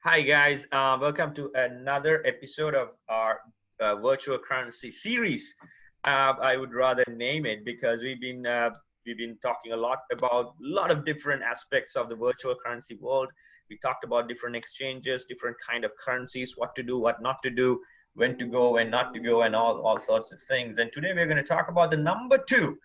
Hi guys, welcome to another episode of our virtual currency series. I would rather name it because we've been talking a lot about a lot of different aspects of the virtual currency world. We talked about different exchanges, different kind of currencies, what to do, what not to do, when to go, when not to go, and all sorts of things. And today we're going to talk about the number two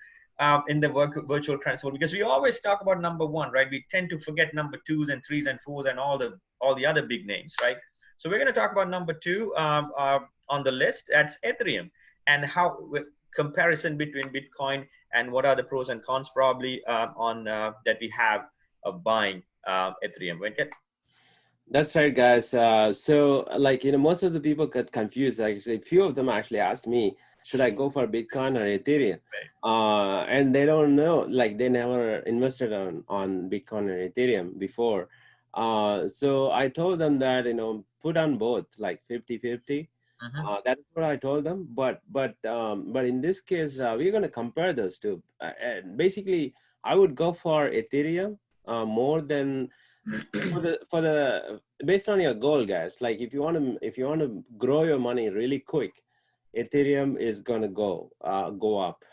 in the virtual currency world, because we always talk about number one, right? We tend to forget number twos and threes and fours and all the other big names, right? So we're going to talk about number two on the list. That's Ethereum, and how comparison between Bitcoin and what are the pros and cons probably on that we have of buying Ethereum. Venkat? That's right, guys. Most of the people get confused. Actually, few of them actually asked me, should I go for Bitcoin or Ethereum? And they don't know, like they never invested on Bitcoin or Ethereum before. So I told them that, put on both, like 50-50. That's what I told them. But in this case, we're going to compare those two. And basically, I would go for Ethereum more than for the based on your goal, guys. Like if you want to grow your money really quick, Ethereum is going to go up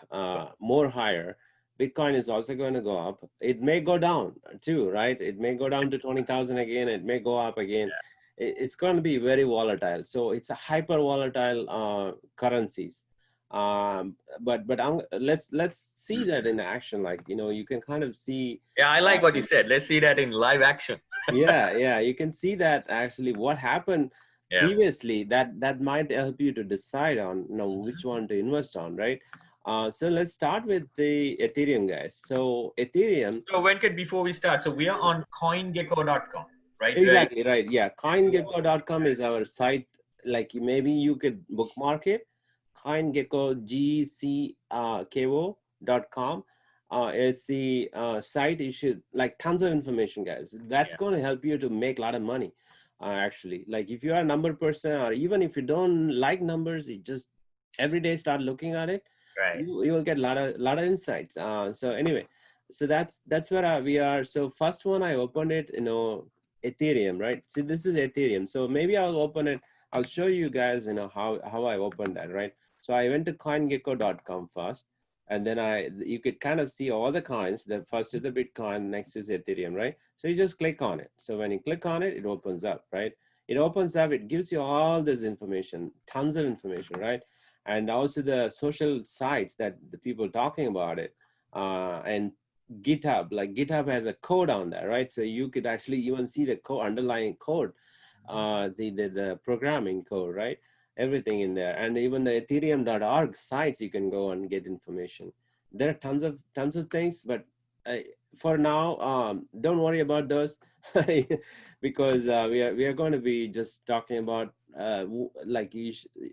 more higher. Bitcoin is also going to go up. It may go down too, right? It may go down to 20,000 again. It may go up again. It's going to be very volatile. So it's a hyper volatile currencies. Let's see that in action. Like you can kind of see. Yeah, I like what you said. Let's see that in live action. Yeah, you can see that actually what happened Yeah. previously that might help you to decide on which one to invest on, right? So let's start with the Ethereum, guys. So Ethereum. So Venkat, before we start, so we are on CoinGecko.com, right? Exactly right. Yeah, CoinGecko.com is our site. Like maybe you could bookmark it. CoinGecko GCKO.com. It's the site. You should like tons of information, guys. That's going to help you to make a lot of money. Actually, like if you are a number person, or even if you don't like numbers, you just every day start looking at it. Right. You will get a lot of insights. So anyway, so that's where we are. So first one I opened it, Ethereum, right? See, this is Ethereum. So maybe I'll open it. I'll show you guys, how I opened that, right? So I went to CoinGecko.com first, and then you could kind of see all the coins. The first is the Bitcoin, next is Ethereum, right? So you just click on it. So when you click on it, it opens up, right? It opens up, it gives you all this information, tons of information, right? And also the social sites that the people talking about it, and GitHub, like GitHub has a code on there, right? So you could actually even see the underlying code, the programming code, right? Everything in there. And even the ethereum.org sites, you can go and get information. There are tons of things, but for now, don't worry about those because we are going to be just talking about like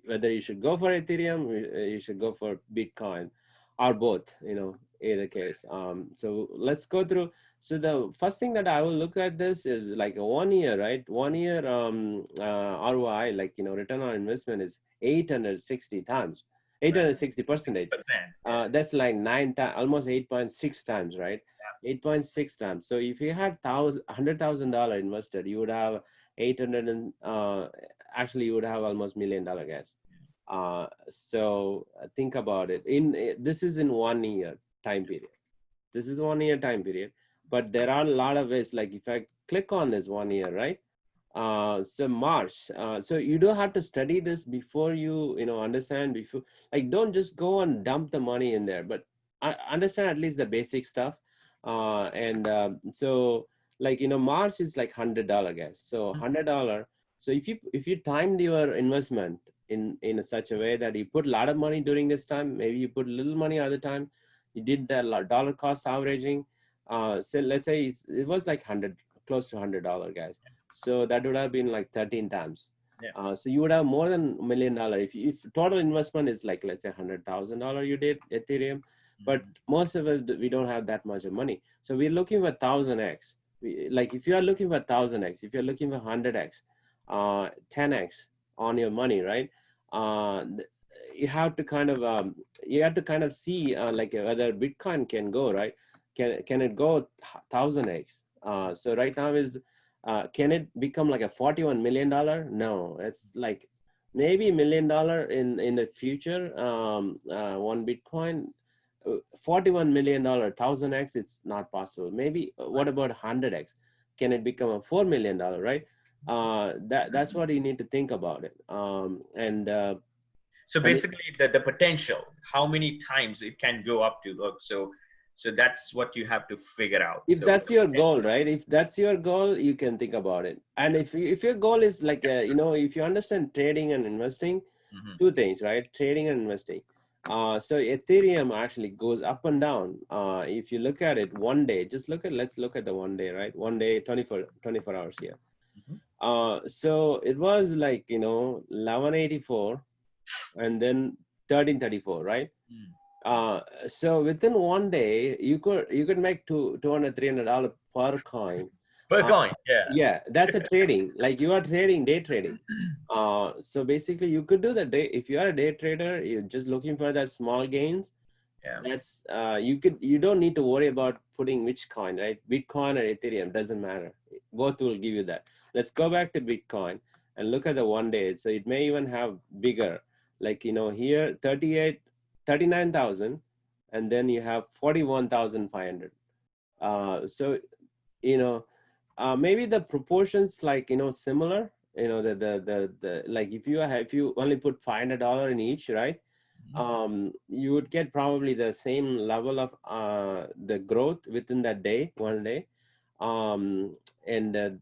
whether you should go for Ethereum, you should go for Bitcoin, or both, either case. So let's go through. So the first thing that I will look at this is like a 1 year, right? 1 year ROI, like, return on investment is 860 times, 860%. That's like almost 8.6 times, right? 8.6 times. So if you had $100,000 invested, you would have 800 and actually you would have almost $1 million, guys. So think about it. This is in 1 year time period. This is 1 year time period, but there are a lot of ways. Like if I click on this 1 year, right? So March. So you don't have to study this before you understand before. Like don't just go and dump the money in there, but understand at least the basic stuff. So like March is like $100, guys. So $100. So if you timed your investment in such a way that you put a lot of money during this time, maybe you put little money other time, you did the dollar cost averaging. So let's say it was like close to $100, guys. So that would have been like 13 times. So you would have more than $1 million if total investment is like, let's say $100,000 you did Ethereum. But most of us, we don't have that much of money. So we're looking for 1000x. Like if you are looking for 1000x, if you're looking for 100x, 10x on your money, right? You have to kind of see like whether Bitcoin can go, right? Can it go 1000x? So right now is Can it become like a $41 million? No, it's like maybe $1 million in the future. One Bitcoin, $41 million, 1000x, it's not possible. Maybe what about 100x? Can it become a $4 million? Right? That's what you need to think about it. So I mean, basically, the potential, how many times it can go up to. So that's what you have to figure out. if So that's your goal, right? If that's your goal, you can think about it. And if your goal is like, if you understand trading and investing, mhm. two things, right? Trading and investing. So Ethereum actually goes up and down. If you look at it one day, let's look at the one day, right? One day, 24 hours here. Mhm. So it was like, 1184 and then 1334, right? Mm. So within one day, you could make $200-300 per coin. Per Uh, coin, yeah. yeah, that's a trading. Like you are trading, day trading. So basically, you could do the day. If you are a day trader, you're just looking for that small gains. Yeah. That's you don't need to worry about putting which coin, right? Bitcoin or Ethereum, doesn't matter. Both will give you that. Let's go back to Bitcoin and look at the one day. So it may even have bigger, like here 39,000, and then you have 41,500. So you know maybe the proportions like similar, the like if you only put $500 in each, right? You would get probably the same level of the growth within that day, one day. And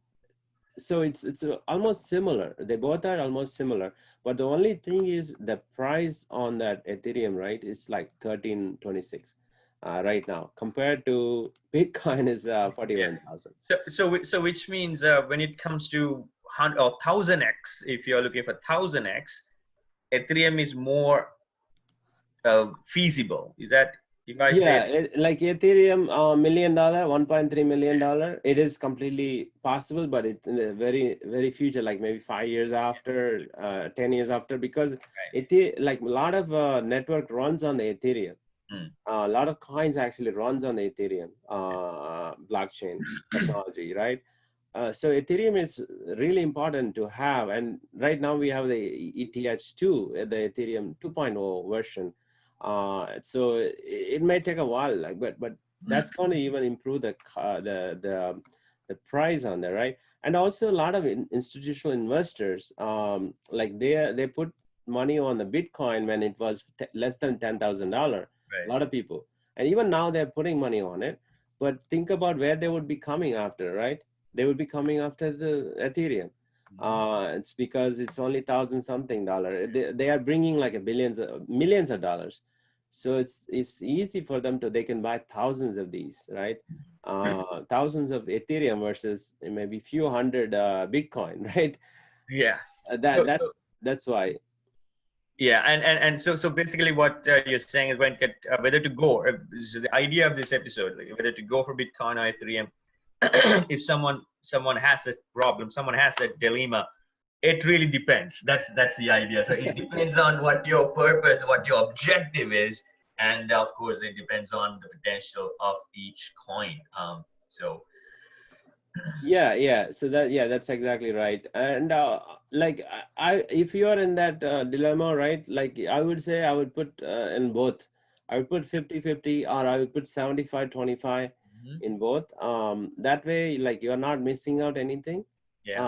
so it's almost similar. They both are almost similar, but the only thing is the price on that Ethereum, right, is like 1326 right now, compared to Bitcoin is Yeah. 41,000. So which means when it comes to 100 or 1000x, if you're looking for 1000x, Ethereum is more feasible. Is that if I say Yeah, it? like Ethereum, $1 million, $1.3 million. It is completely possible, but it's in the very, very future, like maybe 5 years after, 10 years after, because like a lot of network runs on the Ethereum. Mm. A lot of coins actually runs on the Ethereum blockchain technology, right? So Ethereum is really important to have, and right now we have the ETH2, the Ethereum 2.0 version. So it may take a while, like, but that's going to even improve the price on there, right? And also a lot of institutional investors, like they put money on the Bitcoin when it was less than $10,000. A Right. lot of people, and even now they're putting money on it. But think about where they would be coming after, right? They would be coming after the Ethereum. Mhm. It's because it's only thousand something dollar. They are bringing like a millions of dollars. So it's easy for them to, they can buy thousands of these, right? Thousands of Ethereum versus maybe few hundred Bitcoin, right? Yeah. Uh, So, that that's that's why. yeah, and so basically what you're saying is whether to go. So the idea of this episode, like, whether to go for Bitcoin or Ethereum, if someone has a problem, someone has a dilemma, it really depends. That's the idea. So it depends on what your purpose, what your objective is, and of course it depends on the potential of each coin. So Yeah. So that's exactly right. And like if you are in that dilemma, right? Like I would say I would put in both. I would put 50-50, or I would put 75-25 mhm, in both. That way, like you're not missing out anything. yeah,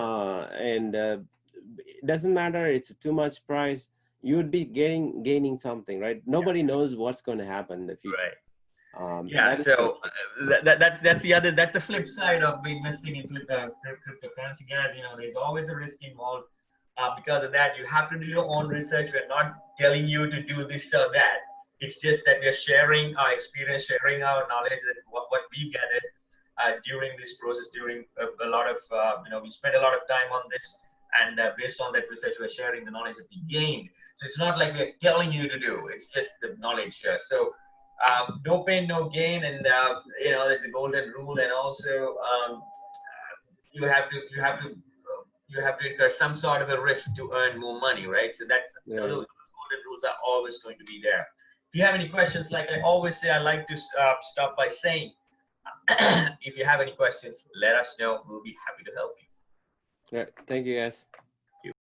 And it doesn't matter. It's too much price. You would be gaining something, right? yeah, Nobody knows what's going to happen in the future. right. Yeah, That is for so sure. that's the flip side of investing in cryptocurrency, guys. There's always a risk involved. Because of that, you have to do your own research. We're not telling you to do this or that. It's just that we're sharing our experience, sharing our knowledge, that what we gathered during this process, during a lot of we spent a lot of time on this, and based on that research, we're sharing the knowledge that we gained. So it's not like we're telling you to do. It's just the knowledge here. So no pain, no gain, and that's the golden rule. And also, you have to you have to you have to incur some sort of a risk to earn more money, right? So those Right. golden rules are always going to be there. If you have any questions, like I always say, I like to stop by saying, if you have any questions, let us know. We'll be happy to help you. Yeah, thank you guys.